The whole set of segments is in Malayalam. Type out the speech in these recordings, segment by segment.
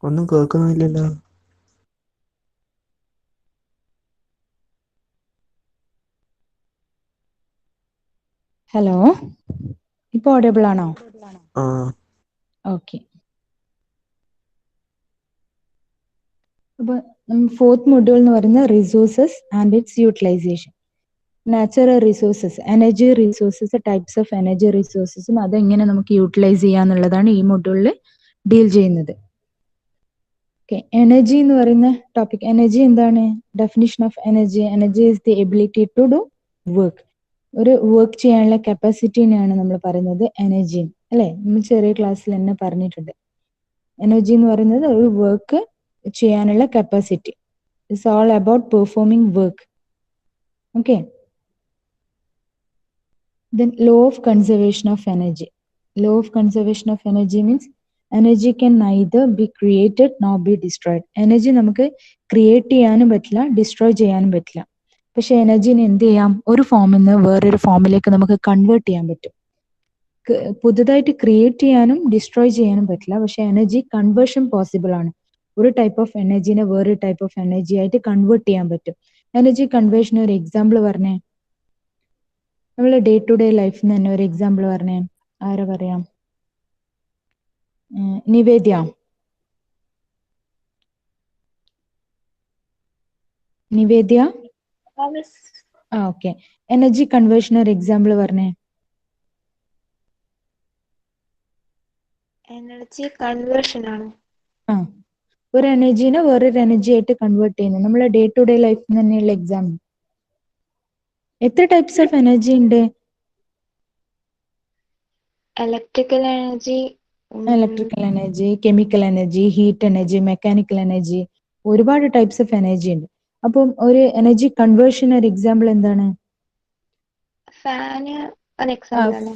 ഒന്നും കേൾക്കുന്നില്ലല്ലോ. ഹലോ, ഇപ്പൊ ഓഡിയബിൾ ആണോ? Ah okay. അപ്പൊ ഫോർത്ത് മൊഡ്യൂൾ എന്ന് പറയുന്നത് resources and its utilization. Natural resources, energy resources, types of energy റിസോഴ്സസും അതെങ്ങനെ നമുക്ക് യൂട്ടിലൈസ് ചെയ്യാന്നുള്ളതാണ് ഈ മൊഡ്യൂളിൽ ഡീൽ ചെയ്യുന്നത്. ഓക്കെ, എനർജി എന്ന് പറയുന്ന ടോപ്പിക്. എനർജി എന്താണ്? Definition of energy. Energy is the ability to do work. ഒരു വർക്ക് ചെയ്യാനുള്ള കപ്പാസിറ്റിനെയാണ് നമ്മൾ പറയുന്നത് എനർജി, അല്ലെ? നമ്മൾ ചെറിയ ക്ലാസ്സിൽ തന്നെ പറഞ്ഞിട്ടുണ്ട്. എനർജി എന്ന് പറയുന്നത് ഒരു വർക്ക് ചെയ്യാനുള്ള capacity. It's all about performing work. Okay. Then law of conservation of energy. Law of conservation of energy means energy can neither be created nor be destroyed. Energy നമുക്ക് ക്രിയേറ്റ് ചെയ്യാനും പറ്റില്ല, ഡിസ്ട്രോയ് ചെയ്യാനും പറ്റില്ല. പക്ഷെ എനർജിനെ എന്ത് ചെയ്യാം? ഒരു ഫോമിൽ നിന്ന് വേറൊരു ഫോമിലേക്ക് നമുക്ക് കൺവേർട്ട് ചെയ്യാൻ പറ്റും. പുതുതായിട്ട് ക്രിയേറ്റ് ചെയ്യാനും ഡിസ്ട്രോയ് ചെയ്യാനും പറ്റില്ല, പക്ഷെ എനർജി കൺവേർഷൻ പോസിബിൾ ആണ്. ഒരു ടൈപ്പ് ഓഫ് എനർജിനെ വേറൊരു ടൈപ്പ് ഓഫ് എനർജി ആയിട്ട് കൺവേർട്ട് ചെയ്യാൻ പറ്റും. എനർജി കൺവേർഷൻ ഒരു എക്സാമ്പിൾ പറഞ്ഞേ. നമ്മള് ഡേ ടു ഡേ ലൈഫിൽ തന്നെ ഒരു എക്സാമ്പിൾ പറഞ്ഞേ. ആരാ പറയാം? നിവേദ്യ. നിവേദ്യ, ഓക്കെ. എനർജി കൺവേർഷൻ ഒരു എക്സാമ്പിൾ പറഞ്ഞേ. എനർജി കൺവേർഷൻ ആണ്. ഒരു എനർജീനെ വേറൊരു എനർജി ആയിട്ട് കൺവേർട്ട് ചെയ്യുന്നത് നമ്മളെ ഡേ ടു ഡേ ലൈഫിൽ തന്നെയുള്ള എക്സാമ്പിൾ. എത്ര ടൈപ്സ് ഓഫ് എനർജി ഉണ്ട്? Electrical energy, electrical energy, chemical energy, heat energy, mechanical energy, ഒരുപാട് ടൈപ്സ് ഓഫ് എനർജി ഉണ്ട്. അപ്പം ഒരു എനർജി കൺവേർഷൻ ഒരു എക്സാമ്പിൾ എന്താണ്? ഫാന് ഒരു എക്സാമ്പിൾ അല്ലേ?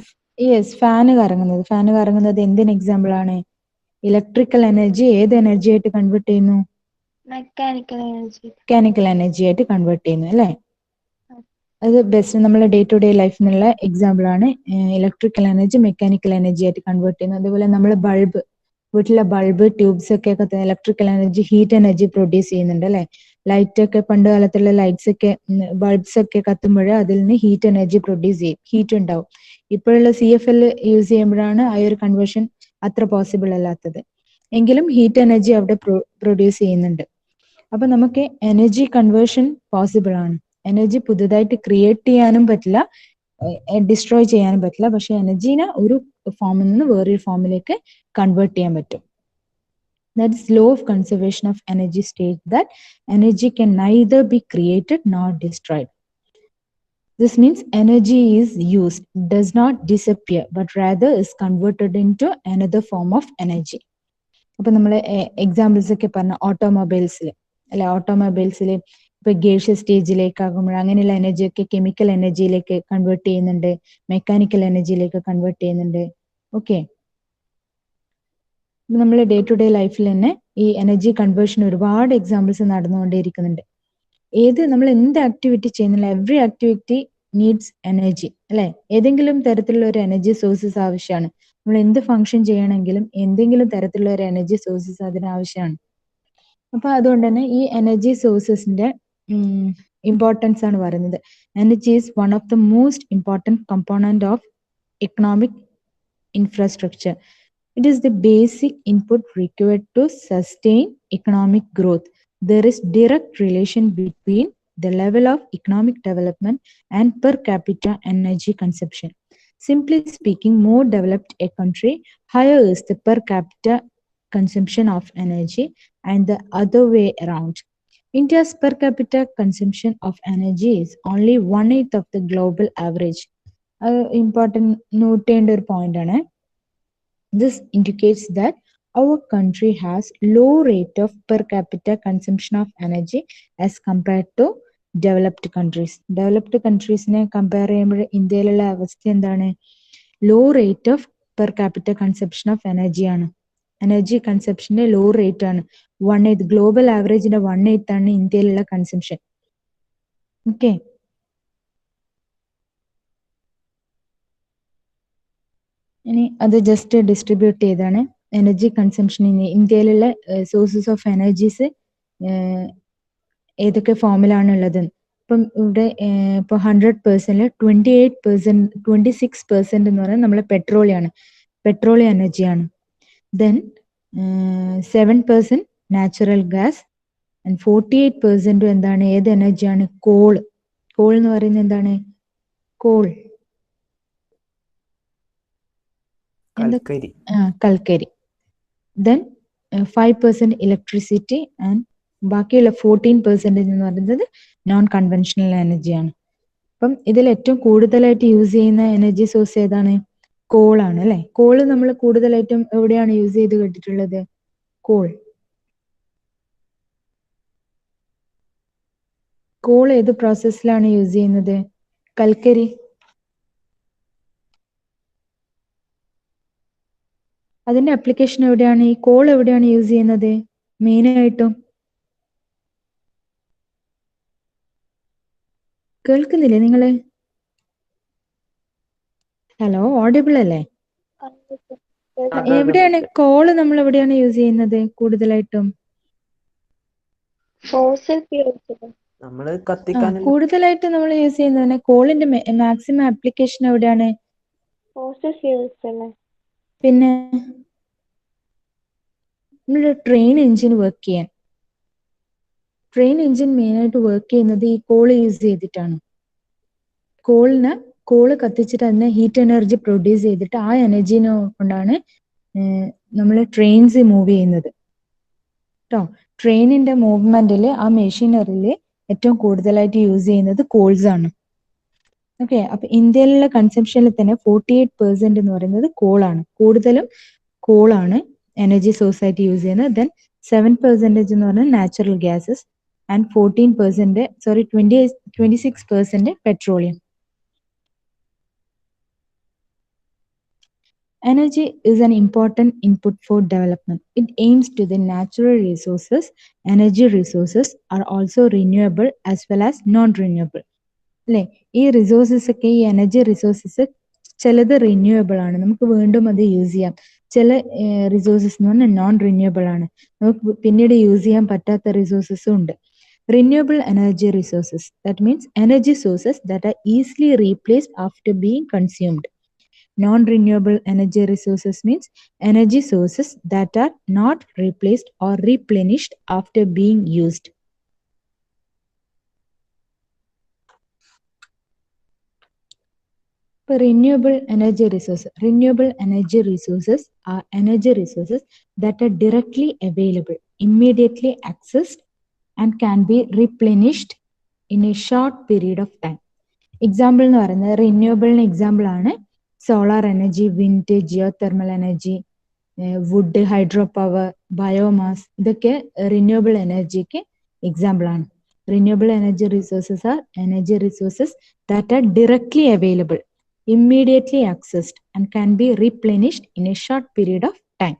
യെസ്, ഫാന് കറങ്ങുന്നത്. ഫാന് കറങ്ങുന്നത് എന്തിന് എക്സാമ്പിൾ ആണ്? ഇലക്ട്രിക്കൽ എനർജി ഏത് എനർജി ആയിട്ട് കൺവേർട്ട് ചെയ്യുന്നു? Mechanical energy. മെക്കാനിക്കൽ എനർജി ആയിട്ട് കൺവേർട്ട് ചെയ്യുന്നു, അല്ലേ? അത് ബെസ്റ്റ് നമ്മളെ ഡേ ടു ഡേ ലൈഫിനുള്ള എക്സാമ്പിൾ ആണ്. ഇലക്ട്രിക്കൽ എനർജി മെക്കാനിക്കൽ എനർജി ആയിട്ട് കൺവേർട്ട് ചെയ്യുന്നത്. അതുപോലെ നമ്മൾ ബൾബ്, വീട്ടിലെ ബൾബ്, ട്യൂബ്സ് ഒക്കെ electrical energy, heat energy produce ചെയ്യുന്നുണ്ട്, അല്ലെ? ലൈറ്റ് ഒക്കെ പണ്ട് കാലത്തുള്ള ലൈറ്റ്സ് ഒക്കെ, ബൾബ്സ് ഒക്കെ കത്തുമ്പോൾ അതിൽ നിന്ന് ഹീറ്റ് എനർജി പ്രൊഡ്യൂസ് ചെയ്യും, ഹീറ്റ് ഉണ്ടാവും. ഇപ്പോഴുള്ള CFL യൂസ് ചെയ്യുമ്പോഴാണ് ആ ഒരു കൺവേർഷൻ അത്ര പോസിബിൾ അല്ലാത്തത്. എങ്കിലും ഹീറ്റ് എനർജി അവിടെ പ്രൊഡ്യൂസ് ചെയ്യുന്നുണ്ട്. അപ്പൊ നമുക്ക് എനർജി കൺവേർഷൻ പോസിബിൾ ആണ്. എനർജി പുതുതായിട്ട് ക്രിയേറ്റ് ചെയ്യാനും പറ്റില്ല, ഡിസ്ട്രോയ് ചെയ്യാനും പറ്റില്ല, പക്ഷെ എനർജീനെ ഒരു ഫോമിൽ നിന്ന് വേറൊരു ഫോമിലേക്ക് കൺവേർട്ട് ചെയ്യാൻ പറ്റും. That is law of conservation of energy states that energy can neither be created nor destroyed. This means energy is used, does not disappear, but rather is converted into another form of energy. അപ്പൊ നമ്മള് എക്സാമ്പിൾസ് ഒക്കെ പറഞ്ഞ ഓട്ടോമൊബൈൽസിൽ, അല്ലെ? ഓട്ടോമൊബൈൽസിൽ ഇപ്പൊ ഗേഷ്യസ് സ്റ്റേജിലേക്ക് ആകുമ്പോൾ അങ്ങനെയുള്ള എനർജി ഒക്കെ കെമിക്കൽ എനർജിയിലേക്ക് കൺവേർട്ട് ചെയ്യുന്നുണ്ട്, മെക്കാനിക്കൽ എനർജിയിലേക്ക് കൺവേർട്ട് ചെയ്യുന്നുണ്ട്. ഓക്കെ, നമ്മൾ ഡേ ടു ഡേ ലൈഫിൽ തന്നെ ഈ എനർജി കൺവേർഷൻ ഒരുപാട് എക്സാമ്പിൾസ് നടന്നുകൊണ്ടേയിരിക്കുന്നുണ്ട്. നമ്മൾ എന്ത് ആക്ടിവിറ്റി ചെയ്യുന്നില്ല, എവറി ആക്ടിവിറ്റി നീഡ്സ് എനർജി, അല്ലെ? ഏതെങ്കിലും തരത്തിലുള്ള ഒരു എനർജി സോഴ്സസ് ആവശ്യമാണ്. നമ്മൾ എന്ത് ഫംഗ്ഷൻ ചെയ്യണമെങ്കിലും എന്തെങ്കിലും തരത്തിലുള്ള ഒരു എനർജി സോഴ്സസ് അതിന് ആവശ്യമാണ്. അപ്പൊ അതുകൊണ്ട് തന്നെ ഈ എനർജി സോഴ്സസിന്റെ ഇമ്പോർട്ടൻസ് ആണ് പറയുന്നത്. Energy is one of the most important component of economic infrastructure. It is the basic input required to sustain economic growth. There is direct relation between the level of economic development and per capita energy consumption. Simply speaking, more developed a country, higher is the per capita consumption of energy, and the other way around. India's per capita consumption of energy is only 1/8 of the global average. Important note ചെയ്യേണ്ട ഒരു പോയിന്റ് ആണ്. This indicates that our country has low rate of per capita consumption of energy as compared to developed countries. Developed countries-നെ കമ്പയർ ചെയ്യുമ്പോൾ ഇന്ത്യയിലുള്ള അവസ്ഥ എന്താണ്? Low rate of per capita consumption of energy ആണ്. എനർജി കൺസപ്ഷന്റെ ലോ റേറ്റ് ആണ്. 1/8, ഗ്ലോബൽ ആവറേജിന്റെ 1/8 ആണ് ഇന്ത്യയിലുള്ള കൺസംഷൻ. ഓക്കെ, ഇനി അത് ജസ്റ്റ് ഡിസ്ട്രിബ്യൂട്ട് ചെയ്താണ്. എനർജി കൺസംഷൻ ഇന്ത്യയിലുള്ള സോഴ്സസ് ഓഫ് എനർജീസ് ഏതൊക്കെ ഫോമിലാണ് ഉള്ളത്. ഇപ്പം ഇവിടെ ഇപ്പോൾ 100% 26% എന്ന് പറയുന്നത് നമ്മളെ പെട്രോളിയം എനർജിയാണ്. ദെൻ 7% നാച്ചുറൽ ഗ്യാസ് ആൻഡ് 48% എന്താണ്, ഏത് എനർജിയാണ്? കോൾ എന്ന് പറയുന്നത് എന്താണ്? കൽക്കരി. ദെൻ 5% ഇലക്ട്രിസിറ്റി ആൻഡ് ബാക്കിയുള്ള 14% എന്ന് പറയുന്നത് നോൺ കൺവെൻഷണൽ എനർജിയാണ്. അപ്പം ഇതിൽ ഏറ്റവും കൂടുതലായിട്ട് യൂസ് ചെയ്യുന്ന എനർജി സോഴ്സ് ഏതാണ്? കോളാണ് അല്ലെ. കോള് നമ്മൾ കൂടുതലായിട്ടും എവിടെയാണ് യൂസ് ചെയ്ത് കേട്ടിട്ടുള്ളത്? കോൾ ഏത് പ്രോസസ്സിലാണ് യൂസ് ചെയ്യുന്നത്? കൽക്കരി. അതിന്റെ അപ്ലിക്കേഷൻ എവിടെയാണ്? ഈ കോൾ എവിടെയാണ് യൂസ് ചെയ്യുന്നത് മെയിനായിട്ടും? കേൾക്കുന്നില്ലേ നിങ്ങള്? ഹലോ, ഓഡിബിൾ അല്ലേ? എവിടെയാണ് കോള് നമ്മൾ എവിടെയാണ് യൂസ് ചെയ്യുന്നത് കൂടുതലായിട്ടും? കൂടുതലായിട്ട് നമ്മൾ യൂസ് ചെയ്യുന്നത് കോളിന്റെ മാക്സിമം ആപ്ലിക്കേഷൻ എവിടെയാണ്? പിന്നെ നമ്മുടെ ട്രെയിൻ എഞ്ചിൻ വർക്ക് ചെയ്യാൻ, ട്രെയിൻ എഞ്ചിൻ മെയിനായിട്ട് വർക്ക് ചെയ്യുന്നത് ഈ കോള് യൂസ് ചെയ്തിട്ടാണ്. കോള് കത്തിച്ചിട്ട് അതിനെ ഹീറ്റ് എനർജി പ്രൊഡ്യൂസ് ചെയ്തിട്ട് ആ എനർജിനെ കൊണ്ടാണ് നമ്മൾ ട്രെയിൻസ് മൂവ് ചെയ്യുന്നത് കേട്ടോ. ട്രെയിനിന്റെ മൂവ്മെന്റിൽ ആ മെഷീനറിയിൽ ഏറ്റവും കൂടുതലായിട്ട് യൂസ് ചെയ്യുന്നത് കോൾസ് ആണ്. ഓക്കെ, അപ്പൊ ഇന്ത്യയിലുള്ള കൺസംഷനിൽ തന്നെ 48% എന്ന് പറയുന്നത് കോളാണ്. കൂടുതലും കോളാണ് എനർജി സോഴ്സ് ആയിട്ട് യൂസ് ചെയ്യുന്നത്. ദെൻ 7% എന്ന് പറഞ്ഞാൽ natural gases and 26% petroleum. Energy is an important input for development. It aims to the natural resources. Energy resources are also renewable as well as non-renewable. അല്ലെ, ഈ റിസോഴ്സസ് ഒക്കെ, ഈ എനർജി റിസോഴ്സസ് ചിലത് റിന്യൂവബിൾ ആണ്, നമുക്ക് വീണ്ടും അത് യൂസ് ചെയ്യാം. ചില റിസോഴ്സസ് എന്ന് പറഞ്ഞാൽ നോൺ റിന്യൂവബിൾ ആണ്, നമുക്ക് പിന്നീട് യൂസ് ചെയ്യാൻ പറ്റാത്ത റിസോഴ്സസും ഉണ്ട്. Renewable energy resources, that means energy sources that are easily replaced after being consumed. Non-renewable energy resources means energy sources that are not replaced or replenished after being used. Renewable energy resources are energy resources that are directly available, immediately accessed, and can be replenished in a short period of time. Example എന്ന് പറയുന്നത് റിന്യൂവബിളിന് എക്സാമ്പിൾ ആണ് solar energy, wind, geothermal energy, wood, hydro power, biomass. ഇതൊക്കെ റിന്യൂവബിൾ എനർജിക്ക് എക്സാമ്പിൾ ആണ്. Renewable energy resources are energy resources that are directly available, immediately accessed, and can be replenished in a short period of time.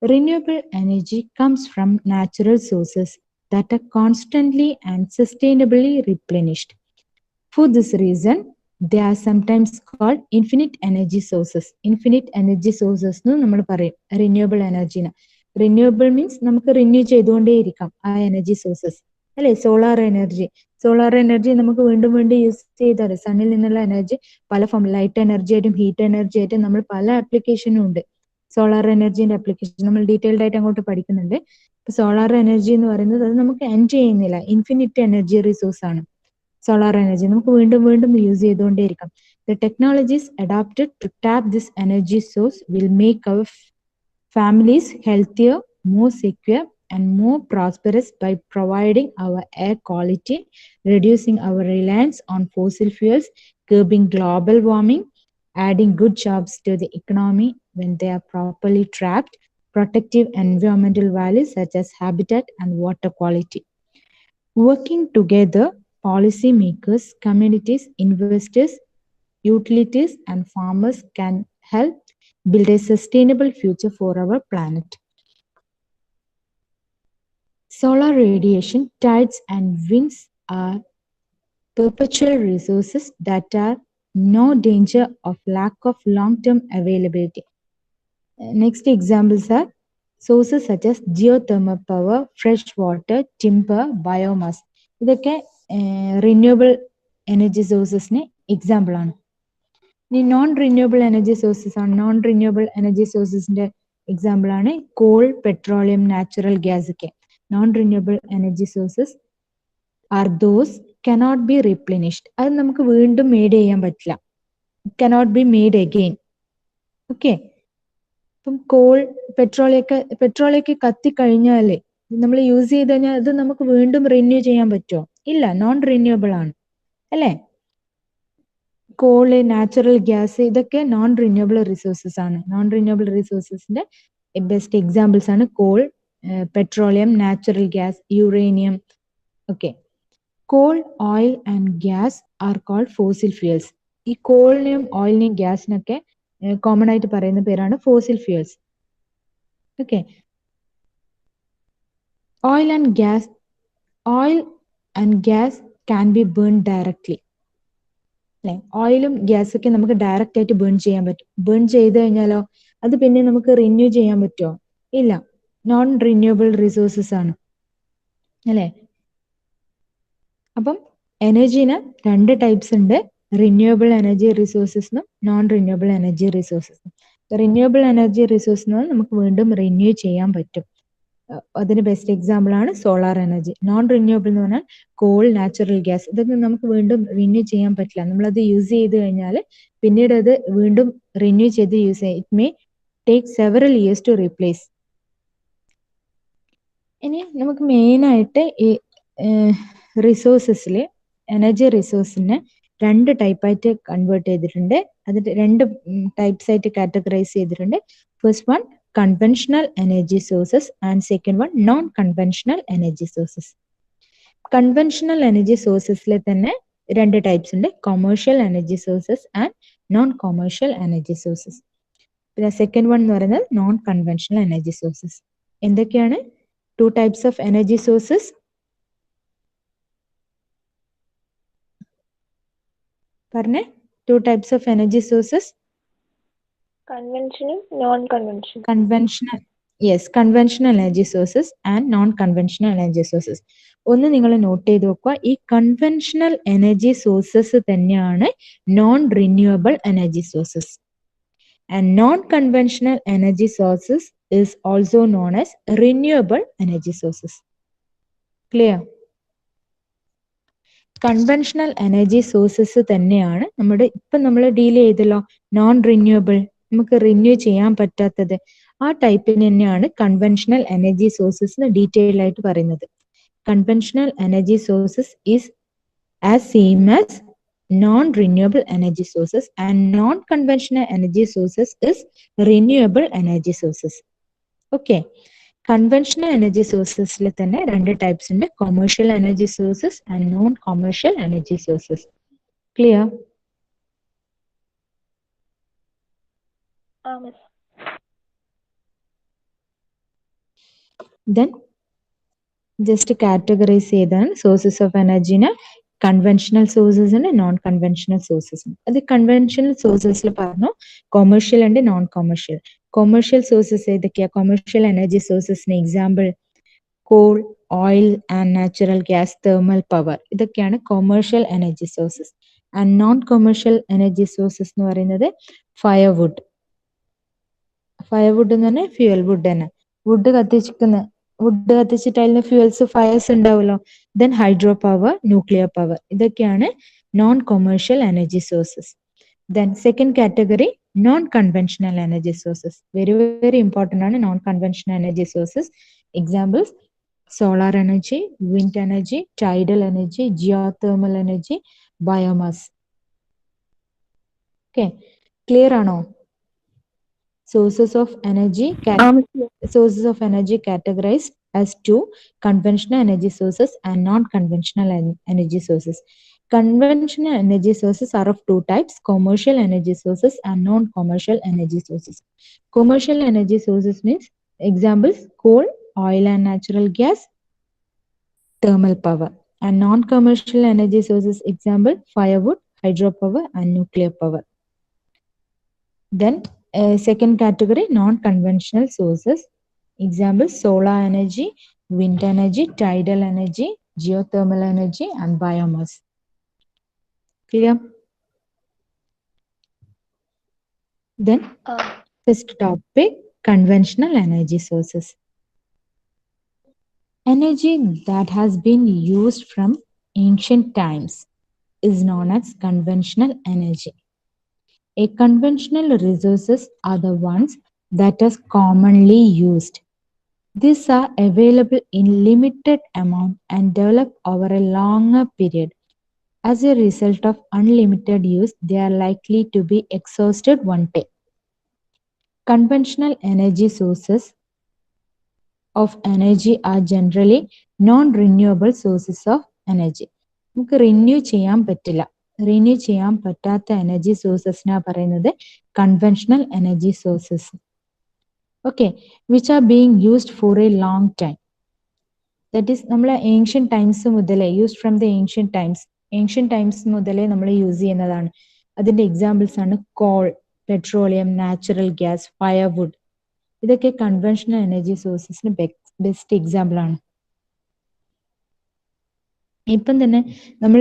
Renewable energy comes from natural sources that are constantly and sustainably replenished. For this reason, they are sometimes called infinite energy sources. Infinite energy sources nu nammal parayum renewable energy na. Renewable means നമുക്ക് റിന്യൂ ചെയ്തുകൊണ്ടേ ഇരിക്കാം ആ എനർജി സോഴ്സസ് അല്ലെ. സോളാർ എനർജി നമുക്ക് വീണ്ടും യൂസ് ചെയ്താൽ, സണ്ണിൽ നിന്നുള്ള എനർജി പല ഫോം, ലൈറ്റ് എനർജി ആയിട്ടും ഹീറ്റ് എനർജി ആയിട്ടും നമ്മൾ പല ആപ്ലിക്കേഷനും ഉണ്ട്. സോളാർ എനർജിന്റെ ആപ്ലിക്കേഷൻ നമ്മൾ ഡീറ്റെയിൽഡ് ആയിട്ട് അങ്ങോട്ട് പഠിക്കുന്നുണ്ട്. ഇപ്പൊ സോളാർ എനർജി എന്ന് പറയുന്നത് അത് നമുക്ക് എൻഡ് ചെയ്യുന്നില്ല, ഇൻഫിനിറ്റ് എനർജി റിസോഴ്സ് ആണ് സോളാർ എനർജി. നമുക്ക് വീണ്ടും use ചെയ്തുകൊണ്ടേയിരിക്കാം. The technologies adapted to tap this energy source will make our families healthier, more secure, and more prosperous by providing our air quality, reducing our reliance on fossil fuels, curbing global warming, adding good jobs to the economy when they are properly trapped, protective environmental values such as habitat and water quality. Working together, policymakers, communities, investors, utilities, and farmers can help build a sustainable future for our planet. Solar radiation, tides, and winds are perpetual resources that are no danger of lack of long-term availability. Next examples are sources such as geothermal power, fresh water, timber, biomass. ഇതൊക്കെ റിന്യൂവബിൾ എനർജി സോഴ്സസിന് എക്സാമ്പിൾ ആണ്. ഇനി നോൺ റിന്യൂവബിൾ എനർജി സോഴ്സസ് ആണ്. നോൺ റിന്യൂവബിൾ എനർജി സോഴ്സസിന്റെ എക്സാമ്പിൾ ആണ് കോൾ, പെട്രോളിയം, നാച്ചുറൽ ഗ്യാസ് ഒക്കെ. Non renewable energy sources are those cannot be replenished. അത് നമുക്ക് വീണ്ടും മെയ്ഡ് ചെയ്യാൻ പറ്റില്ല. Cannot be made again. Okay. ഇപ്പം കോൾ, പെട്രോളൊക്കെ കത്തിക്കഴിഞ്ഞാല് നമ്മൾ യൂസ് ചെയ്ത് കഴിഞ്ഞാൽ അത് നമുക്ക് വീണ്ടും റിന്യൂ ചെയ്യാൻ പറ്റുമോ? ഇല്ല, നോൺ റിന്യൂവബിൾ ആണ് അല്ലേ? കോള്, നാച്ചുറൽ ഗ്യാസ് ഇതൊക്കെ നോൺ റിന്യൂവബിൾ റിസോഴ്സസ് ആണ്. നോൺ റിന്യൂവബിൾ റിസോഴ്സസിന്റെ ബെസ്റ്റ് എക്സാമ്പിൾസ് ആണ് coal, petroleum, natural gas, uranium. Okay. Coal, oil and gas are called fossil fuels. ഈ കോളിനെയും ഓയിലിനെയും ഗ്യാസിനൊക്കെ കോമൺ ആയിട്ട് പറയുന്ന പേരാണ് fossil fuels. Okay. Oil and gas can be burn directly. അല്ലെ, ഓയിലും ഗ്യാസ് ഒക്കെ നമുക്ക് ഡയറക്റ്റ് ആയിട്ട് ബേൺ ചെയ്യാൻ പറ്റും. ബേൺ ചെയ്ത് കഴിഞ്ഞാലോ അത് പിന്നെ നമുക്ക് റിന്യൂ ചെയ്യാൻ പറ്റുമോ? ഇല്ല, നോൺ റിന്യൂവബിൾ റിസോഴ്സസ് ആണ് അല്ലെ. അപ്പം എനർജീന് രണ്ട് ടൈപ്സ് ഉണ്ട്, റിന്യൂവബിൾ എനർജി റിസോഴ്സസിനും നോൺ റിന്യൂവബിൾ എനർജി റിസോഴ്സസിനും. റിന്യൂവബിൾ എനർജി റിസോഴ്സിന് നമുക്ക് വീണ്ടും റിന്യൂ ചെയ്യാൻ പറ്റും. അതിന് ബെസ്റ്റ് എക്സാമ്പിൾ ആണ് സോളാർ എനർജി. നോൺ റിന്യൂവബിൾ എന്ന് പറഞ്ഞാൽ കോൾ, നാച്ചുറൽ ഗ്യാസ് ഇതൊക്കെ നമുക്ക് വീണ്ടും റിന്യൂ ചെയ്യാൻ പറ്റില്ല. നമ്മളത് യൂസ് ചെയ്ത് കഴിഞ്ഞാൽ പിന്നീട് അത് വീണ്ടും റിന്യൂ ചെയ്ത് യൂസ് ചെയ്യാം. It may take several years to replace. ഇനി നമുക്ക് മെയിൻ ആയിട്ട് ഈ റിസോഴ്സസില് എനർജി റിസോഴ്സിനെ രണ്ട് ടൈപ്പായിട്ട് കൺവേർട്ട് ചെയ്തിട്ടുണ്ട്. അതിന്റെ രണ്ട് ടൈപ്സ് ആയിട്ട് കാറ്റഗറൈസ് ചെയ്തിട്ടുണ്ട്. First one conventional energy sources and second one non-conventional energy sources. Conventional energy sources le thanne രണ്ട് ടൈപ്സ് ഉണ്ട്, commercial energy sources and non-commercial energy sources. പിന്നെ സെക്കൻഡ് വൺ എന്ന് പറയുന്നത് നോൺ കൺവെൻഷണൽ എനർജി സോഴ്സസ്. എന്തൊക്കെയാണ് two types of energy sources? പറഞ്ഞേ, two types of energy sources. Conventional, non-conventional. Conventional, yes, conventional energy sources and non-conventional energy sources. ഒന്ന് നിങ്ങൾ നോട്ട് ചെയ്ത് നോക്കുക, ഈ കൺവെൻഷണൽ എനർജി സോഴ്സസ് തന്നെയാണ് non renewable energy sources. And non conventional energy sources is also known as renewable energy sources. Clear? Conventional energy sources തന്നെയാണ് നമ്മുടെ ഇപ്പം നമ്മൾ ഡീൽ ചെയ്തല്ലോ, നോൺ റിന്യൂവബിൾ, നമുക്ക് റിന്യൂ ചെയ്യാൻ പറ്റാത്തത്. ആ ടൈപ്പിന് തന്നെയാണ് കൺവെൻഷണൽ എനർജി സോഴ്സസ് ഡീറ്റെയിൽ ആയിട്ട് പറയുന്നത്. Conventional energy sources is as same as non renewable energy sources and non conventional energy sources is renewable energy sources. Okay. Conventional energy സോഴ്സസിൽ തന്നെ രണ്ട് ടൈപ്സ് ഉണ്ട്, commercial energy sources and non commercial energy sources. Clear? Then just categorize ചെയ്താണ് സോഴ്സസ് ഓഫ് എനർജിനെ കൺവെൻഷണൽ സോഴ്സസ് ഉണ്ട്, നോൺ കൺവെൻഷണൽ സോഴ്സസ് ഉണ്ട്. അത് കൺവെൻഷണൽ സോഴ്സസിൽ പറഞ്ഞു കൊമേഴ്ഷ്യൽ ഉണ്ട്, നോൺ കൊമേഴ്ഷ്യൽ. കൊമേഴ്ഷ്യൽ സോഴ്സസ് ഏതൊക്കെയാ? കൊമേഴ്ഷ്യൽ എനർജി സോഴ്സസിന് example call, oil and natural gas, thermal power ഇതൊക്കെയാണ് commercial energy sources. And non commercial energy sources എന്ന് പറയുന്നത് ഫയർവുഡ്. ഫയർവുഡ് എന്ന് പറഞ്ഞാൽ ഫ്യൂവൽ വുഡ് തന്നെ, വുഡ് കത്തിച്ചിട്ട് അതിന് ഫ്യൂവൽസ്, ഫയർസ് ഉണ്ടാവുമല്ലോ. Then hydro power, nuclear power ഇതൊക്കെയാണ് non commercial energy sources. Then second category non conventional energy sources. Very very important ആണ് non conventional energy sources. Examples solar energy, wind energy, tidal energy, geothermal energy, biomass. Okay, clear ആണോ? Sources of energy categorized as two, conventional energy sources and non-conventional energy sources. Conventional energy sources are of two types, commercial energy sources and non-commercial energy sources. Commercial energy sources means examples coal, oil and natural gas, thermal power. And non-commercial energy sources example firewood, hydropower and nuclear power. Then Second category, non-conventional sources. Examples: solar energy, wind energy, tidal energy, geothermal energy, and biomass. Clear? Then, first topic, conventional energy sources. Energy that has been used from ancient times is known as conventional energy. A conventional resources are the ones that are commonly used. These are available in limited amount and develop over a longer period. As a result of unlimited use, they are likely to be exhausted one day. Conventional energy sources of energy are generally non-renewable sources of energy. നമുക്ക് റിന്യൂ ചെയ്യാൻ പറ്റില്ല. റിന്യൂ ചെയ്യാൻ പറ്റാത്ത എനർജി സോഴ്സസിനാ പറയുന്നത് conventional energy sources. Okay, which are being used for A long time. That is നമ്മൾ ഏൻഷ്യൻ ടൈംസ് മുതലേ, used from the ancient times മുതലേ നമ്മൾ യൂസ് ചെയ്യുന്നതാണ്. അതിന്റെ എക്സാമ്പിൾസ് ആണ് coal, petroleum, natural gas, firewood. ഇതൊക്കെ കൺവെൻഷണൽ എനർജി സോഴ്സസിന് ബെസ്റ്റ് എക്സാമ്പിൾ ആണ്. ഇപ്പം തന്നെ നമ്മൾ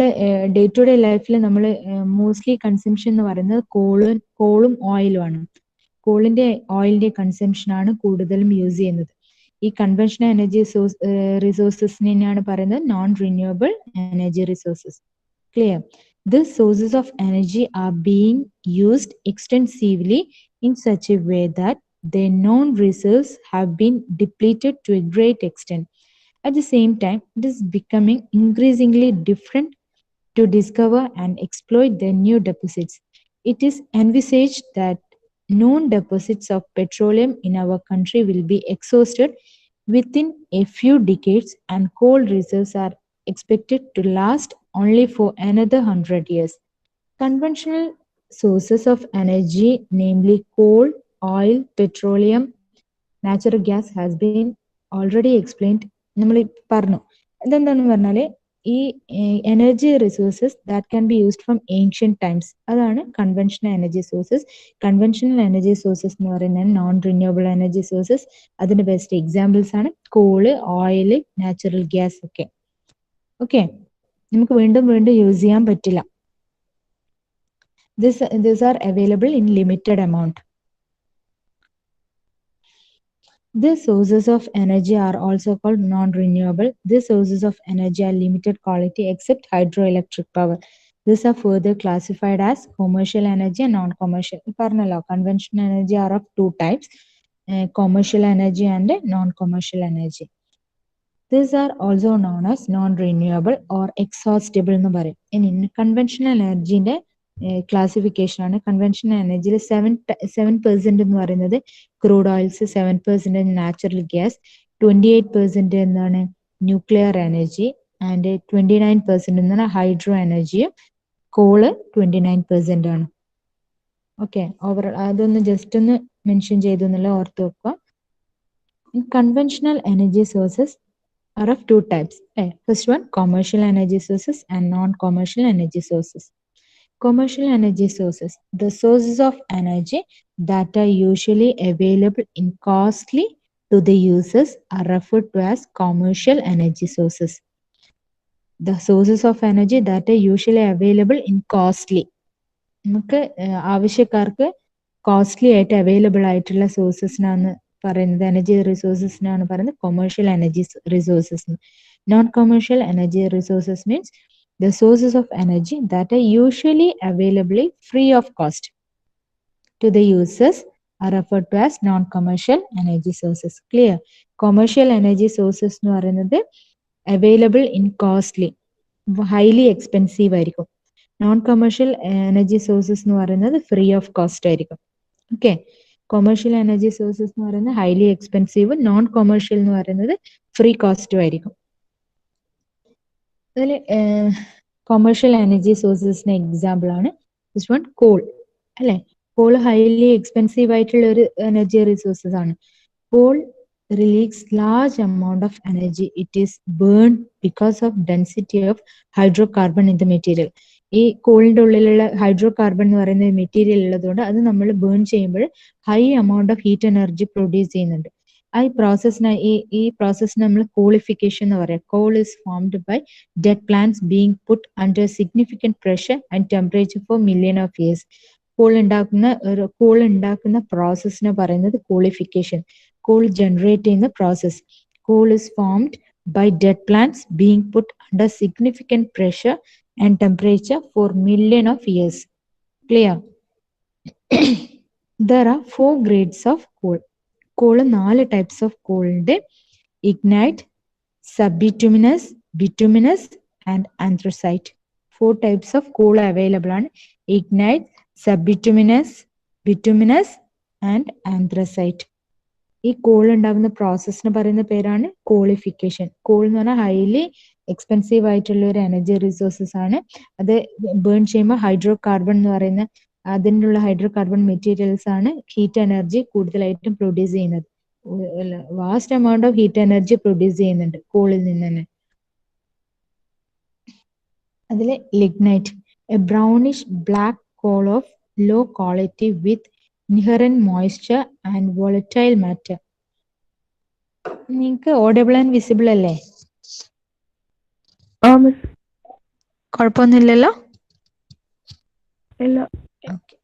ഡേ ടു ഡേ ലൈഫിൽ നമ്മൾ മോസ്റ്റ്ലി കൺസംഷൻ എന്ന് പറയുന്നത് കോളും ഓയിലും ആണ്. കോളിന്റെ ഓയിലിന്റെ കൺസംഷൻ ആണ് കൂടുതലും യൂസ് ചെയ്യുന്നത്. ഈ കൺവെൻഷണൽ എനർജി റിസോഴ്സസിനെ തന്നെയാണ് പറയുന്നത് non renewable energy resources. Clear? These sources of energy are being used extensively in such a way that their known reserves have been depleted to a great extent. At the same time, it is becoming increasingly difficult to discover and exploit their new deposits. It is envisaged that known deposits of petroleum in our country will be exhausted within a few decades, and coal reserves are expected to last only for another 100 years. Conventional sources of energy, namely coal, oil, petroleum, natural gas, has been already explained. നമ്മൾ പറഞ്ഞു ഇതെന്താണെന്ന് പറഞ്ഞാല് ഈ energy resources that can be used from ancient times, അതാണ് conventional energy sources. Conventional energy sources എന്ന് പറയുന്നത് നോൺ റിന്യൂവബിൾ എനർജി സോഴ്സസ്. അതിന്റെ ബെസ്റ്റ് എക്സാമ്പിൾസ് ആണ് കോള്, ഓയിൽ, നാച്ചുറൽ ഗ്യാസ് ഒക്കെ. ഓക്കെ, നമുക്ക് വീണ്ടും വീണ്ടും യൂസ് ചെയ്യാൻ പറ്റില്ല. These are available in limited amount. These sources of energy are also called non-renewable. These sources of energy are limited quality except hydroelectric power. These are further classified as commercial energy and non-commercial. Parnalo, conventional energy are of two types, commercial energy and non-commercial energy. These are also known as non-renewable or exhaustible എന്ന് പറയും. ഇനി കൺവെൻഷണൽ എനർജിന്റെ ക്ലാസിഫിക്കേഷൻ ആണ്. കൺവെൻഷണൽ എനർജിയിൽ 7% എന്ന് പറയുന്നത് ക്രൂഡ് ഓയിൽസ്, 7% നാച്ചുറൽ ഗ്യാസ്, 28% എന്താണ് ന്യൂക്ലിയർ എനർജി, ആൻഡ് 29% എന്നാണ് ഹൈഡ്രോ എനർജിയും, കോള് 29% ആണ്. ഓക്കെ, ഓവറോൾ അതൊന്ന് ജസ്റ്റ് ഒന്ന് മെൻഷൻ ചെയ്തു എന്നുള്ള ഓർത്ത് വെക്കുക. Conventional energy sources are of two types. First one, commercial energy sources and non-commercial energy sources. Commercial energy sources, the sources of energy that are usually available in costly to the users, are referred to as commercial energy sources. The sources of energy that are usually available in costly, നമുക്ക് ആവശ്യക്കാർക്ക് കോസ്റ്റ്ലി ആയിട്ട് അവൈലബിൾ ആയിട്ടുള്ള സോഴ്സസിനാണ് പറയുന്നത്, എനർജി റിസോഴ്സസിനാണ് പറയുന്നത് commercial energy resources. Non commercial energy resources means the sources of energy that are usually available free of cost to the users are referred to as non-commercial energy sources. Clear? Commercial energy sources എന്ന് പറയുന്നത് available in costly, highly expensive ആയിരിക്കും. Non-commercial energy sources എന്ന് പറയുന്നത് free of cost ആയിരിക്കും. ഓക്കെ, കൊമേഴ്ഷ്യൽ എനർജി സോഴ്സസ് എന്ന് പറയുന്നത് ഹൈലി എക്സ്പെൻസീവ്, നോൺ കൊമേഴ്ഷ്യൽ എന്ന് പറയുന്നത് ഫ്രീ കോസ്റ്റും ആയിരിക്കും. അതിൽ കൊമേഴ്ഷ്യൽ എനർജി സോഴ്സസിന് എക്സാമ്പിൾ ആണ് ദിസ് വൺ കോൾ, അല്ലെ? കോൾ ഹൈലി എക്സ്പെൻസീവ് ആയിട്ടുള്ള ഒരു എനർജി റിസോഴ്സസ് ആണ്. Call releases large amount of energy. It is burned because of density of hydrocarbon in the material. ഈ കോളിന്റെ ഉള്ളിലുള്ള ഹൈഡ്രോ കാർബൺ എന്ന് പറയുന്ന മെറ്റീരിയൽ ഉള്ളതുകൊണ്ട് അത് നമ്മൾ ബേൺ ചെയ്യുമ്പോൾ high amount of heat energy produce ചെയ്യുന്നുണ്ട്. ഈ പ്രോസസ്സിന് നമ്മൾ കോളിഫിക്കേഷൻ എന്ന് പറയാം. Coal is formed by dead plants being put under significant pressure and temperature for million of years. Coal ഉണ്ടാക്കുന്ന പ്രോസസ്സിനെ പറയുന്നത് കോളിഫിക്കേഷൻ. കോൾ ജനറേറ്റ് ചെയ്യുന്ന process. Coal is formed by dead plants being put under significant pressure and temperature for million of years. Clear? There are 4 grades of coal. Coal 4 types of coal ഉണ്ട്. Ignite, subbituminous, bituminous and anthracite. 4 types of coal available ആണ്. Ignite, subbituminous, bituminous and anthracite. ഈ കോൾ ഉണ്ടാകുന്ന പ്രോസസ്സിന് പറയുന്ന പേരാണ് കോളിഫിക്കേഷൻ. കോൾ എന്ന് പറഞ്ഞാൽ ഹൈലി എക്സ്പെൻസീവ് ആയിട്ടുള്ള ഒരു എനർജി റിസോഴ്സസ് ആണ്. അത് ബേൺ ചെയ്യുമ്പോൾ ഹൈഡ്രോ കാർബൺ എന്ന് പറയുന്ന അതിനുള്ള ഹൈഡ്രോ കാർബൺ മെറ്റീരിയൽസ് ആണ് ഹീറ്റ് എനർജി കൂടുതലായിട്ടും പ്രൊഡ്യൂസ് ചെയ്യുന്നത്. Vast amount of heat energy produce ചെയ്യുന്നുണ്ട് കോളിൽ നിന്ന് തന്നെ. അതിൽ lignite, a brownish black coal of low quality with inherent moisture and volatile matter. നിങ്ങൾക്ക് ഓഡിബിൾ ആൻഡ് വിസിബിൾ അല്ലേ? കുഴപ്പമൊന്നുമില്ലല്ലോ? ഇല്ല. Okay.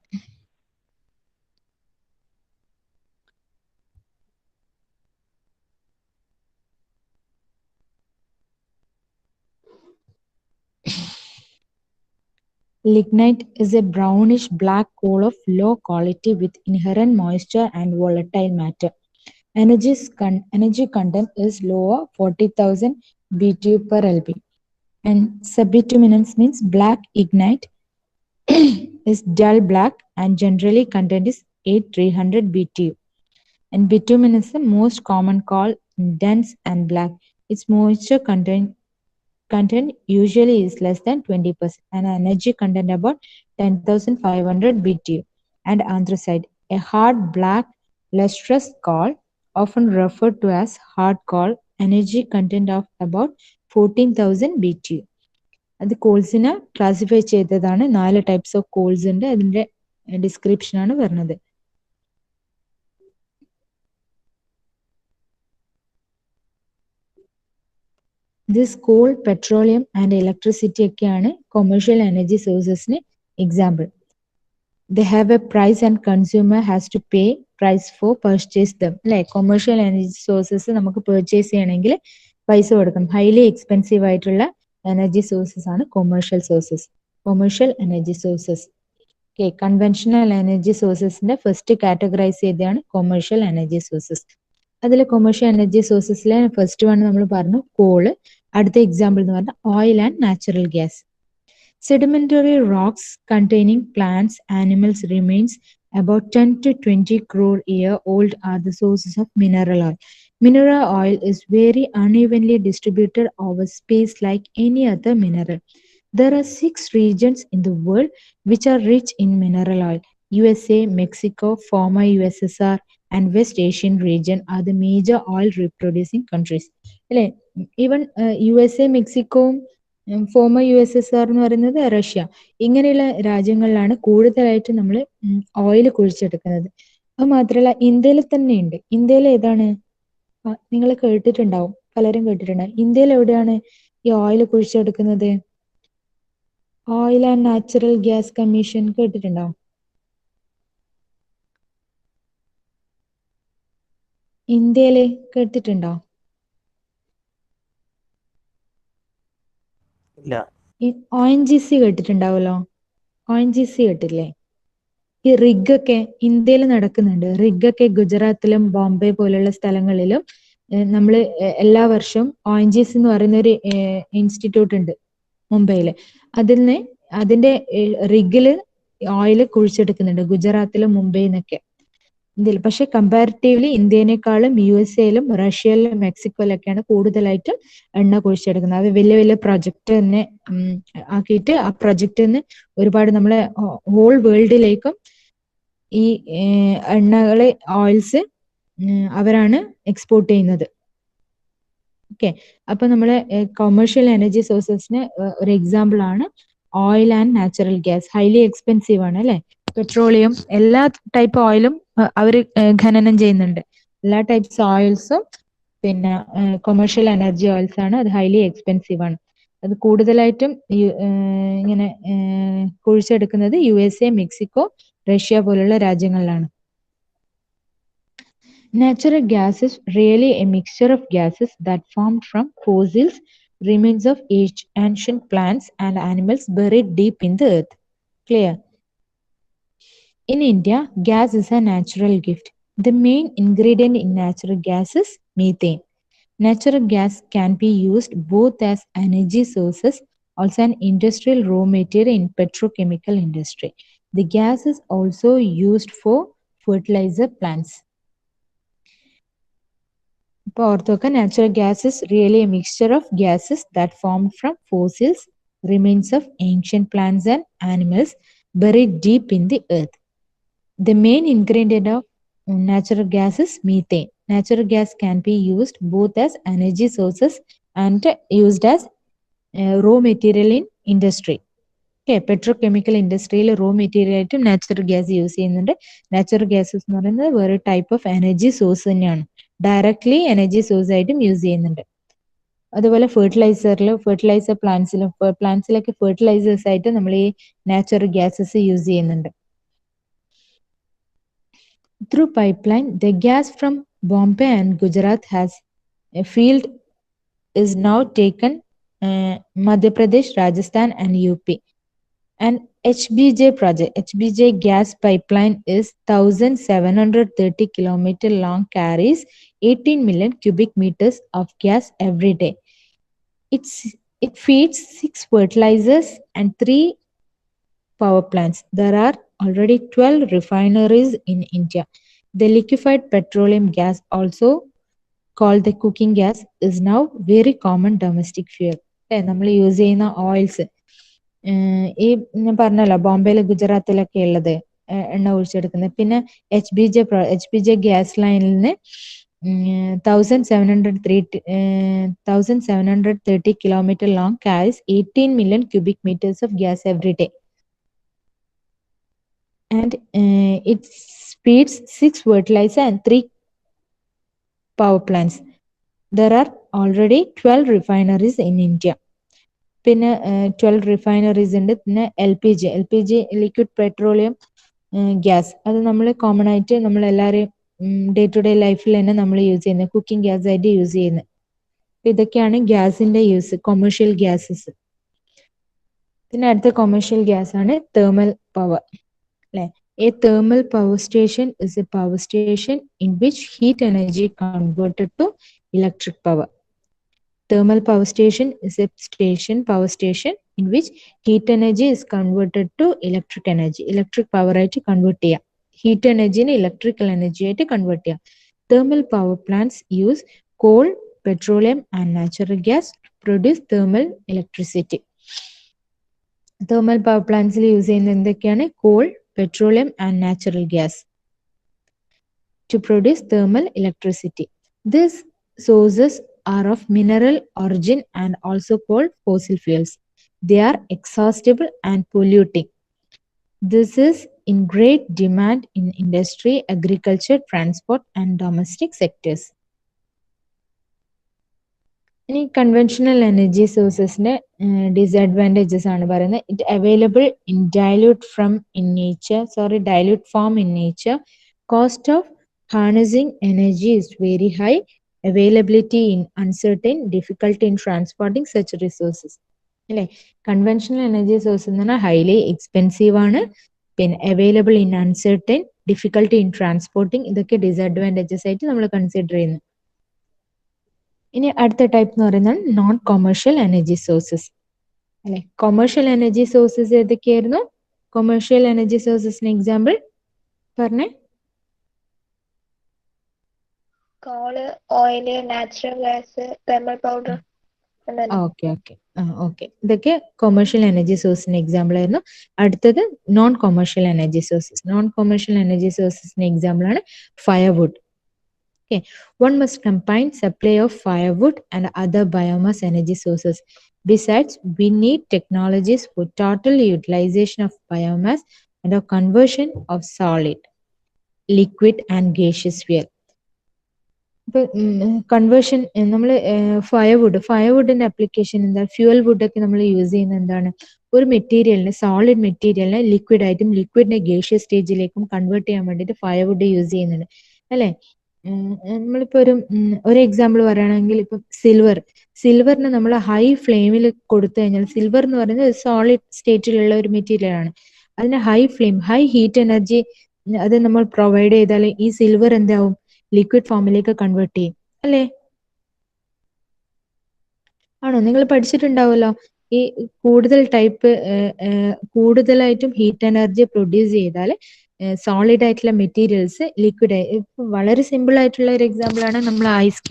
Lignite is a brownish black coal of low quality with inherent moisture and volatile matter. Energy content is lower 40,000 BTU per LB. And subbituminous means black ignite is dull black and generally content is 8300 BTU. And bituminous is the most common coal, dense and black. Its moisture content usually is less than 20% and energy content about 10,500 BTU. And anthracite, a hard black lustrous coal often referred to as hard coal, energy content of about 14,000 BTU. അത് കോൾസിനെ ക്ലാസിഫൈ ചെയ്തതാണ്. 4 ടൈപ്സ് ഓഫ് കോൾസ് ഉണ്ട്. അതിന്റെ ഡിസ്ക്രിപ്ഷൻ ആണ് വരുന്നത്. This coal, petroleum and electricity ഒക്കെയാണ് commercial energy sourcesന് example. They have a price and consumer has to pay price for purchase them. അല്ലെ, commercial energy sources നമുക്ക് purchase ചെയ്യണമെങ്കിൽ പൈസ കൊടുക്കണം. ഹൈലി എക്സ്പെൻസീവ് ആയിട്ടുള്ള എനർജി സോഴ്സസ് ആണ് commercial energy sources. Okay, conventional energy sourcesന്റെ ഫസ്റ്റ് കാറ്റഗറൈസ് ചെയ്തതാണ് commercial energy sources. അതിൽ കൊമേഴ്ഷ്യൽ എനർജി സോഴ്സസിലെ ഫസ്റ്റ് വൺ നമ്മൾ പറഞ്ഞു കോള്. അടുത്ത എക്സാമ്പിൾ എന്ന് പറഞ്ഞാൽ oil and natural gas. Sedimentary rocks containing plants, animals remains about 10 to 20 crore year old are the sources of mineral oil. Mineral oil is very unevenly distributed over space like any other mineral. There are 6 regions in the world which are rich in mineral oil. USA, Mexico, former USSR and West Asian region are the major oil reproducing countries. അല്ലെ, even USA, Mexico, former USSR എന്ന് പറയുന്നത് റഷ്യ, ഇങ്ങനെയുള്ള രാജ്യങ്ങളിലാണ് കൂടുതലായിട്ട് നമ്മൾ ഓയിൽ കുഴിച്ചെടുക്കുന്നത്. അത് മാത്രമല്ല ഇന്ത്യയിൽ തന്നെ ഉണ്ട്. ഇന്ത്യയിൽ ഏതാണ് നിങ്ങൾ കേട്ടിട്ടുണ്ടാവും, പലരും കേട്ടിട്ടുണ്ടാവും. ഇന്ത്യയിൽ എവിടെയാണ് ഈ ഓയിൽ കുഴിച്ചെടുക്കുന്നത്? Oil and natural gas commission കേട്ടിട്ടുണ്ടാവും. ഇന്ത്യയില് കേട്ടിട്ടുണ്ടോ? ONGC കേട്ടിട്ടുണ്ടാവല്ലോ. ONGC കേട്ടില്ലേ? ഈ റിഗ് ഒക്കെ ഇന്ത്യയിൽ നടക്കുന്നുണ്ട്. റിഗ് ഒക്കെ ഗുജറാത്തിലും ബോംബെ പോലുള്ള സ്ഥലങ്ങളിലും നമ്മൾ എല്ലാ വർഷവും ONGC എന്ന് പറയുന്ന ഒരു ഇൻസ്റ്റിറ്റ്യൂട്ട് ഉണ്ട് മുംബൈയില്. അതിന്റെ റിഗില് ഓയിൽ കുഴിച്ചെടുക്കുന്നുണ്ട് ഗുജറാത്തിലും മുംബൈന്നൊക്കെ. ഇന്ത്യയിൽ പക്ഷെ കമ്പാരിറ്റീവ്ലി ഇന്ത്യനേക്കാളും USA-ലും റഷ്യയിലും മെക്സിക്കോയിലൊക്കെയാണ് കൂടുതലായിട്ടും എണ്ണ കുഴിച്ചെടുക്കുന്നത്. അത് വലിയ വലിയ പ്രൊജക്ട് തന്നെ ആക്കിയിട്ട് ആ പ്രൊജക്റ്റിൽ നിന്ന് ഒരുപാട് നമ്മളെ ഹോൾ വേൾഡിലേക്കും ഈ എണ്ണകള് ഓയിൽസ് അവരാണ് എക്സ്പോർട്ട് ചെയ്യുന്നത്. ഓക്കെ, അപ്പൊ നമ്മളെ കൊമേഴ്ഷ്യൽ എനർജി സോഴ്സസിന് ഒരു എക്സാമ്പിൾ ആണ് oil and natural gas highly expensive ആണ് അല്ലെ. പെട്രോളിയം എല്ലാ ടൈപ്പ് ഓയിലും അവർ ഖനനം ചെയ്യുന്നുണ്ട്. എല്ലാ ടൈപ്സ് ഓയിൽസും പിന്നെ കൊമേഴ്ഷ്യൽ എനർജി ഓയിൽസ് ആണ്. അത് ഹൈലി എക്സ്പെൻസീവ് ആണ്. അത് കൂടുതലായിട്ടും ഇങ്ങനെ കുഴിച്ചെടുക്കുന്നത് USA, മെക്സിക്കോ, റഷ്യ പോലുള്ള രാജ്യങ്ങളിലാണ്. Natural gas is really a mixture of gases that formed from fossils, remains of ancient plants and animals buried deep in the earth. Clear? In India, gas is a natural gift. The main ingredient in natural gas is methane. Natural gas can be used both as energy sources, also an industrial raw material in petrochemical industry. The gas is also used for fertilizer plants. Natural gas is really a mixture of gases that formed from fossils, remains of ancient plants and animals buried deep in the earth. The main ingredient of natural gas is methane. Natural gas can be used both as energy sources and used as raw material in industry. Okay, petrochemical industry raw material ആയിട്ടും നാച്ചുറൽ ഗ്യാസ് യൂസ് ചെയ്യുന്നുണ്ട്. നാച്ചുറൽ ഗ്യാസസ് എന്ന് പറയുന്നത് വേറെ ടൈപ്പ് ഓഫ് എനർജി സോഴ്സ് തന്നെയാണ്. ഡയറക്ട്ലി എനർജി സോഴ്സ് ആയിട്ടും യൂസ് ചെയ്യുന്നുണ്ട്. അതുപോലെ ഫെർട്ടിലൈസർ പ്ലാന്റ്സിലൊക്കെ ഫെർട്ടിലൈസേഴ്സ് ആയിട്ട് നമ്മൾ ഈ നാച്ചുറൽ ഗ്യാസസ് യൂസ് ചെയ്യുന്നുണ്ട്. Through pipeline, the gas from Bombay and Gujarat has a field is now taken Madhya Pradesh, Rajasthan and UP. And HBJ project, HBJ gas pipeline is 1,730 kilometer long, carries 18 million cubic meters of gas every day. It feeds 6 fertilizers and 3 power plants. There are already 12 refineries in India. The liquefied petroleum gas, also called the cooking gas, is now very common domestic fuel. നമ്മൾ യൂസ് ചെയ്യുന്ന ഓയിൽസ് ഈ ഞാൻ പറഞ്ഞല്ലോ ബോംബെയില് ഗുജറാത്തിലൊക്കെ ഉള്ളത് എണ്ണ ഒഴിച്ചെടുക്കുന്നത്. പിന്നെ HBJ ഗ്യാസ് ലൈനിൽ നിന്ന് 1,730 kilometer long, carries 18 million cubic meters of gas every day. And it feeds 6 fertilizer and 3 power plants. There are already 12 refineries in India. പിന്നെ 12 റിഫൈനറീസ് ഉണ്ട്. പിന്നെ LPG ലിക്വിഡ് പെട്രോളിയം ഗ്യാസ്, അത് നമ്മൾ കോമൺ ആയിട്ട് നമ്മൾ എല്ലാവരും ഡേ ടു ഡേ ലൈഫിൽ തന്നെ നമ്മൾ യൂസ് ചെയ്യുന്നത്, കുക്കിംഗ് ഗ്യാസ് ആയിട്ട് യൂസ് ചെയ്യുന്നത്. ഇതൊക്കെയാണ് ഗ്യാസിന്റെ യൂസ്, കൊമേഴ്ഷ്യൽ ഗ്യാസസ്. പിന്നെ അടുത്ത കൊമേഴ്ഷ്യൽ ഗ്യാസ് ആണ് തേർമൽ പവർ അല്ലെ. A thermal power station is a power station in which heat energy converted to electric power. Thermal power station is a power station in which heat energy is converted to electric energy. Electric power ആയിട്ട് convert ചെയ്യാം. Heat energy നെ electrical energy ആയിട്ട് convert ചെയ്യാം. Thermal power plants use coal, petroleum and natural gas to produce thermal electricity. Thermal power plants use ചെയ്യുന്നത് എന്തൊക്കെയാണ്? Coal, petroleum and natural gas to produce thermal electricity. These sources are of mineral origin and also called fossil fuels. They are exhaustible and polluting. This is in great demand in industry, agriculture, transport and domestic sectors. ഇനി കൺവെൻഷണൽ എനർജി സോഴ്സസിന്റെ ഡിസഡ്വാൻറ്റേജസ് ആണ് പറയുന്നത്. It available in dilute form in nature, cost of harnessing energy is very high, availability in uncertain, difficulty in transporting such resources. അല്ലെ, കൺവെൻഷണൽ എനർജി സോഴ്സ് എന്ന് പറഞ്ഞാൽ ഹൈലി എക്സ്പെൻസീവ് ആണ്, പിന്നെ available in uncertain, difficulty in transporting, ഇതൊക്കെ ഡിസഡ്വാൻറ്റേജസ് ആയിട്ട് നമ്മൾ കൺസിഡർ ചെയ്യുന്നു. ഇനി അടുത്ത ടൈപ്പ് എന്ന് പറയുന്നത് നോൺ കൊമേഴ്ഷ്യൽ എനർജി സോഴ്സസ് അല്ലെ. കൊമേഴ്ഷ്യൽ എനർജി സോഴ്സസ് ഏതൊക്കെയായിരുന്നു? കൊമേഴ്ഷ്യൽ എനർജി സോഴ്സസിന് എക്സാമ്പിൾ പറഞ്ഞേ. Coal, oil, natural gas, thermal power. Okay ഇതൊക്കെ കൊമേഴ്ഷ്യൽ എനർജി സോഴ്സിന് എക്സാമ്പിൾ ആയിരുന്നു. അടുത്തത് non commercial energy sources. Non commercial energy സോഴ്സസിന് എക്സാമ്പിൾ ആണ് firewood. Okay, one must combine supply of firewood and other biomass energy sources. Besides, we need technologies for total utilization of biomass and a conversion of solid, liquid and gaseous fuel. ഇപ്പൊ കൺവേർഷൻ നമ്മൾ ഫയർവുഡിന്റെ അപ്ലിക്കേഷൻ എന്താ, ഫ്യൂവൽ വുഡൊക്കെ നമ്മൾ യൂസ് ചെയ്യുന്നത് എന്താണ്, ഒരു മെറ്റീരിയലിനെ, സോളിഡ് മെറ്റീരിയലിനെ ലിക്വിഡ് ആയിട്ടും ലിക്വിഡിനെ ഗേഷ്യസ് സ്റ്റേജിലേക്കും കൺവേർട്ട് ചെയ്യാൻ വേണ്ടിയിട്ട് ഫയർവുഡ് യൂസ് ചെയ്യുന്നുണ്ട് അല്ലെ. നമ്മളിപ്പോ ഒരു എക്സാമ്പിൾ പറയുകയാണെങ്കിൽ ഇപ്പൊ സിൽവറിന് നമ്മൾ ഹൈ ഫ്ലെയിമിൽ കൊടുത്തു കഴിഞ്ഞാൽ, സിൽവർ എന്ന് പറയുന്നത് സോളിഡ് സ്റ്റേറ്റിലുള്ള ഒരു മെറ്റീരിയൽ ആണ്. അതിന് high flame, high heat energy അത് നമ്മൾ പ്രൊവൈഡ് ചെയ്താൽ ഈ സിൽവർ എന്താവും, ലിക്വിഡ് ഫോമിലേക്ക് കൺവേർട്ട് ചെയ്യും അല്ലേ. ആണോ, നിങ്ങൾ പഠിച്ചിട്ടുണ്ടാവുമല്ലോ. ഈ കൂടുതലായിട്ടും ഹീറ്റ് എനർജി പ്രൊഡ്യൂസ് ചെയ്താൽ സോളിഡ് ആയിട്ടുള്ള മെറ്റീരിയൽസ് ലിക്വിഡ് ആയി. വളരെ സിമ്പിൾ ആയിട്ടുള്ള ഒരു എക്സാമ്പിൾ ആണ് നമ്മൾ ഐസ്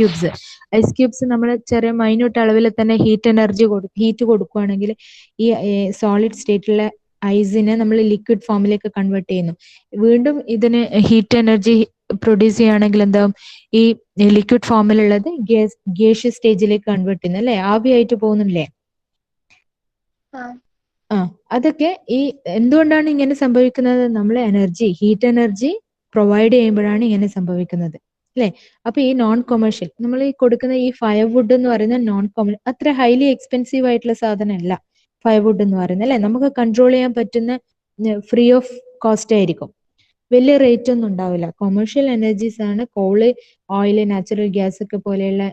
ക്യൂബ്സ് നമ്മൾ ചെറിയ മൈന്യൂട്ട് അളവിൽ തന്നെ ഹീറ്റ് കൊടുക്കുകയാണെങ്കിൽ ഈ സോളിഡ് സ്റ്റേറ്റിലെ ഐസിനെ നമ്മൾ ലിക്വിഡ് ഫോമിലേക്ക് കൺവേർട്ട് ചെയ്യുന്നു. വീണ്ടും ഇതിന് ഹീറ്റ് എനർജി പ്രൊഡ്യൂസ് ചെയ്യുകയാണെങ്കിൽ എന്താവും, ഈ ലിക്വിഡ് ഫോമിലുള്ളത് ഗേഷ്യസ് സ്റ്റേജിലേക്ക് കൺവേർട്ട് ചെയ്യുന്നു അല്ലെ, ആവിയായിട്ട് പോകുന്നില്ലേ. അതൊക്കെ ഈ എന്തുകൊണ്ടാണ് ഇങ്ങനെ സംഭവിക്കുന്നത്, നമ്മൾ ഹീറ്റ് എനർജി പ്രൊവൈഡ് ചെയ്യുമ്പോഴാണ് ഇങ്ങനെ സംഭവിക്കുന്നത് അല്ലെ. അപ്പൊ ഈ നോൺ കൊമേഴ്ഷ്യൽ നമ്മൾ ഈ കൊടുക്കുന്ന ഈ ഫയർവുഡ് എന്ന് പറയുന്നത് അത്ര ഹൈലി എക്സ്പെൻസീവ് ആയിട്ടുള്ള സാധനമല്ല ഫയർവുഡ് എന്ന് പറയുന്നത് അല്ലെ. നമുക്ക് കൺട്രോൾ ചെയ്യാൻ പറ്റുന്ന, ഫ്രീ ഓഫ് കോസ്റ്റ് ആയിരിക്കും, വലിയ റേറ്റ് ഒന്നും ഉണ്ടാവില്ല. കൊമേഴ്ഷ്യൽ എനർജീസ് ആണ് കോള്, ഓയിൽ, നാച്ചുറൽ ഗ്യാസ് ഒക്കെ പോലെയുള്ള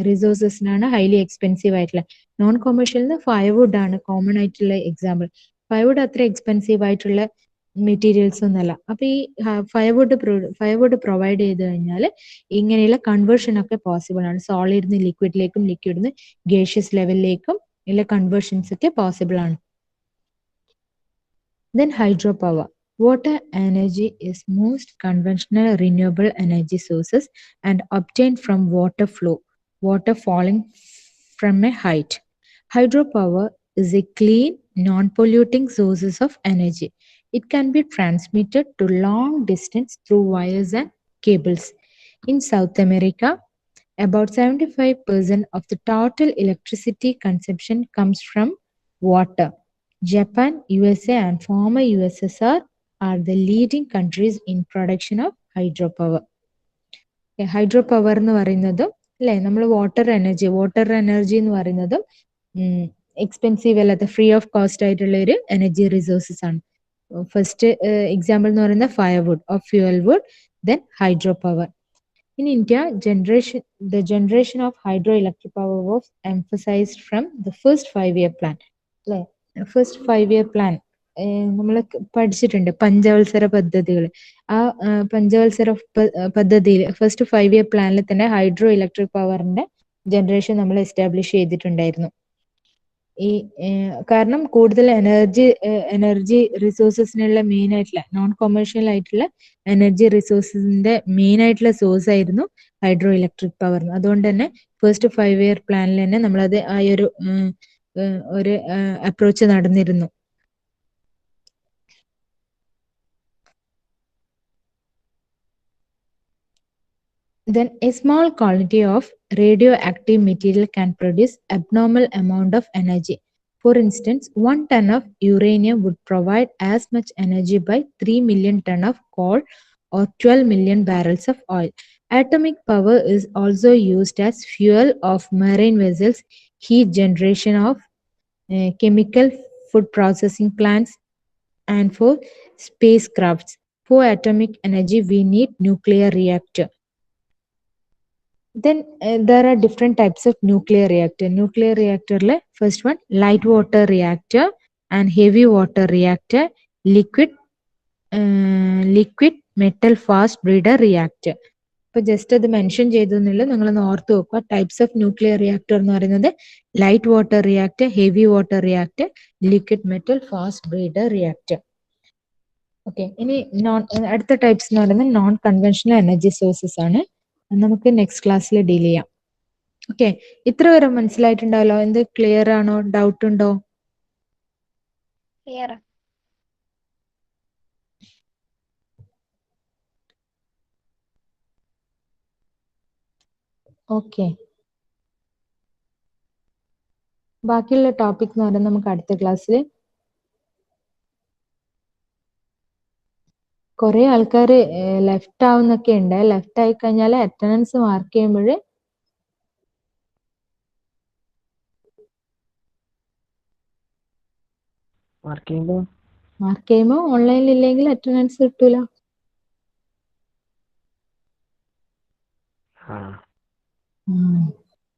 റിസോഴ്സസിനാണ് ഹൈലി എക്സ്പെൻസീവ് ആയിട്ടുള്ള. നോൺ കൊമേഴ്ഷ്യൽ ഫയർവുഡ് ആണ് കോമൺ ആയിട്ടുള്ള എക്സാമ്പിൾ. ഫയർവുഡ് അത്ര എക്സ്പെൻസീവ് ആയിട്ടുള്ള മെറ്റീരിയൽസ് ഒന്നല്ല. അപ്പൊ ഈ ഫയർവുഡ് പ്രൊവൈഡ് ചെയ്ത് കഴിഞ്ഞാൽ ഇങ്ങനെയുള്ള കൺവേർഷൻ ഒക്കെ പോസിബിൾ ആണ്. സോളിഡിന്ന് ലിക്വിഡിലേക്കും ലിക്വിഡിന്ന് ഗേഷ്യസ് ലെവലിലേക്കും ഉള്ള കൺവേർഷൻസ് ഒക്കെ പോസിബിൾ ആണ്. Then hydropower. Water energy is most conventional renewable energy sources and obtained from water falling from a height. Hydropower is a clean, non-polluting sources of energy. It can be transmitted to long distance through wires and cables. In South America, about 75% of the total electricity consumption comes from water. Japan, USA and former USSR are the leading countries in production of hydropower. ഹൈഡ്രോപവർ എന്ന് പറയുന്നതും അല്ലെ, നമ്മൾ വാട്ടർ എനർജി എന്ന് പറയുന്നതും എക്സ്പെൻസീവ് അല്ലാത്ത, ഫ്രീ ഓഫ് കോസ്റ്റ് ആയിട്ടുള്ള ഒരു എനർജി റിസോഴ്സസ് ആണ്. ഫസ്റ്റ് എക്സാമ്പിൾ എന്ന് പറയുന്നത് firewood or fuel wood, then hydropower. In India, the generation of hydroelectric power was emphasized from the first 5-year plan. First 5-year plan നമ്മൾ പഠിച്ചിട്ടുണ്ട്, പഞ്ചവത്സര പദ്ധതികൾ. ആ പഞ്ചവത്സര പദ്ധതിയിൽ ഫസ്റ്റ് 5-year പ്ലാനിൽ തന്നെ ഹൈഡ്രോ ഇലക്ട്രിക് പവറിന്റെ ജനറേഷൻ നമ്മൾ എസ്റ്റാബ്ലിഷ് ചെയ്തിട്ടുണ്ടായിരുന്നു. ഈ കാരണം കൂടുതൽ എനർജി റിസോഴ്സസിനുള്ള മെയിൻ ആയിട്ടുള്ള, നോൺ കൊമേഴ്ഷ്യൽ ആയിട്ടുള്ള എനർജി റിസോഴ്സസിന്റെ മെയിൻ ആയിട്ടുള്ള സോഴ്സ് ആയിരുന്നു ഹൈഡ്രോ ഇലക്ട്രിക് പവർ. അതുകൊണ്ട് തന്നെ ഫസ്റ്റ് 5-year പ്ലാനിൽ തന്നെ നമ്മളത് ആ ഒരു അപ്രോച്ച് നടന്നിരുന്നു. Then a small quantity of radioactive material can produce abnormal amount of energy. For instance, 1 ton of uranium would provide as much energy by 3 million ton of coal or 12 million barrels of oil. Atomic power is also used as fuel of marine vessels, heat generation of chemical food processing plants, and for spacecrafts. For atomic energy, we need nuclear reactor. Then there are different types of nuclear reactor. Nuclear reactor, first one, light water reactor and heavy water reactor, liquid metal fast breeder reactor. ഇപ്പൊ ജസ്റ്റ് അത് മെൻഷൻ ചെയ്തെന്നില്ല, നിങ്ങളൊന്ന് ഓർത്ത് നോക്കുക. ടൈപ്സ് ഓഫ് ന്യൂക്ലിയർ റിയാക്ടർ എന്ന് പറയുന്നത് light water reactor, heavy water reactor, liquid metal fast breeder reactor. Okay, ഇനി അടുത്ത ടൈപ്സ് എന്ന് പറയുന്നത് നോൺ കൺവെൻഷണൽ എനർജി സോഴ്സസ് ആണ്. നമുക്ക് നെക്സ്റ്റ് ക്ലാസ്സിൽ ഡീൽ ചെയ്യാം. ഓക്കെ, ഇത്ര വരെ മനസ്സിലായിട്ടുണ്ടാവല്ലോ. എന്ത് ക്ലിയർ ആണോ, ഡൗട്ട് ഉണ്ടോ? ഓക്കെ, ബാക്കിയുള്ള ടോപ്പിക് എന്ന് പറയുന്നത് നമുക്ക് അടുത്ത ക്ലാസ്സിൽ. കുറെ ആൾക്കാർ ലെഫ്റ്റ് ആവുന്നൊക്കെ ഉണ്ട്. ലെഫ്റ്റ് ആയി കഴിഞ്ഞാൽ അറ്റൻഡൻസ് മാർക്ക് ചെയ്യുമ്പോൾ മാർക്ക് ചെയ്യുമ്പോൾ ഓൺലൈനിൽ ഇല്ലെങ്കിൽ അറ്റൻഡൻസ് കിട്ടൂല.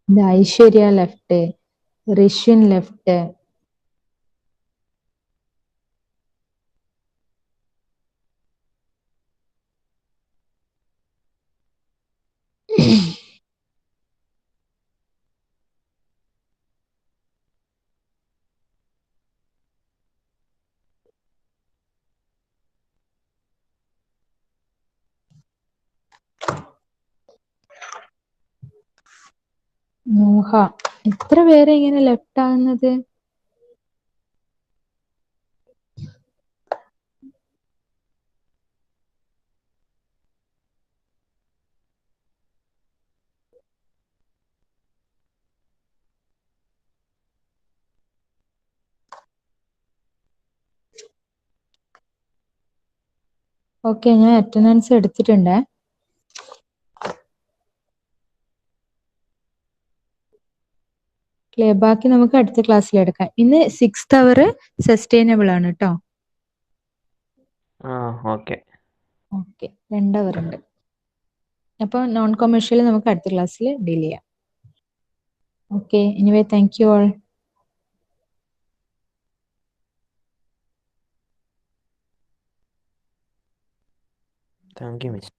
ഇത് ഐശ്വര്യ ലെഫ്റ്റ്, ഋഷ്യൻ ലെഫ്റ്റ്. നോഹ. എത്ര പേരെ ഇങ്ങനെ ലെഫ്റ്റ് ആകുന്നത്? ഓക്കെ, ഞാൻ അറ്റൻഡൻസ് എടുത്തിട്ടുണ്ട്. ക്ലിയർ. ബാക്കി നമുക്ക് അടുത്ത ക്ലാസ്സിൽ എടുക്കാം. ഇന്ന് 6th അവർ സസ്റ്റൈനബിൾ ആണ് കേട്ടോ. ഓക്കെ. 2 അവർ ഉണ്ട്. അപ്പൊ നോൺ കൊമേഴ്ഷ്യൽ നമുക്ക് അടുത്ത ക്ലാസ്സിൽ ഡീൽ ചെയ്യാം. Okay, anyway thank you all. Thank you miss.